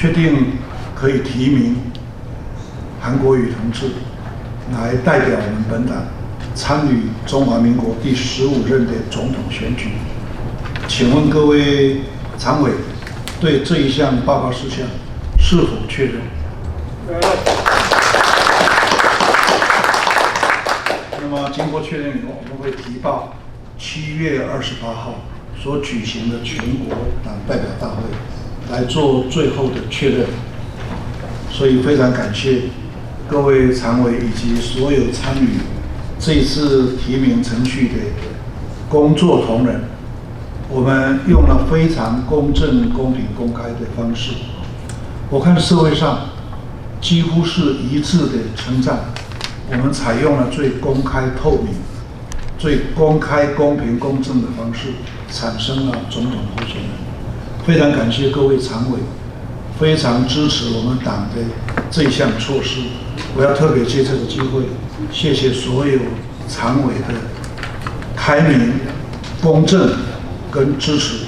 确定可以提名韩国瑜同志来代表我们本党参与中华民国第15任的总统选举。请问各位常委对这一项报告事项是否确认？那么经过确认以后，我们会提报7月28号所举行的全国党代表大会来做最后的确认。所以非常感谢各位常委以及所有参与这一次提名程序的工作同仁，我们用了非常公正、公平、公开的方式。我看社会上几乎是一致的称赞，我们采用了最公开、透明、最公开、公平、公正的方式，产生了总统候选人。非常感谢各位常委，非常支持我们党的这项措施。我要特别借这个机会，谢谢所有常委的开明、公正跟支持。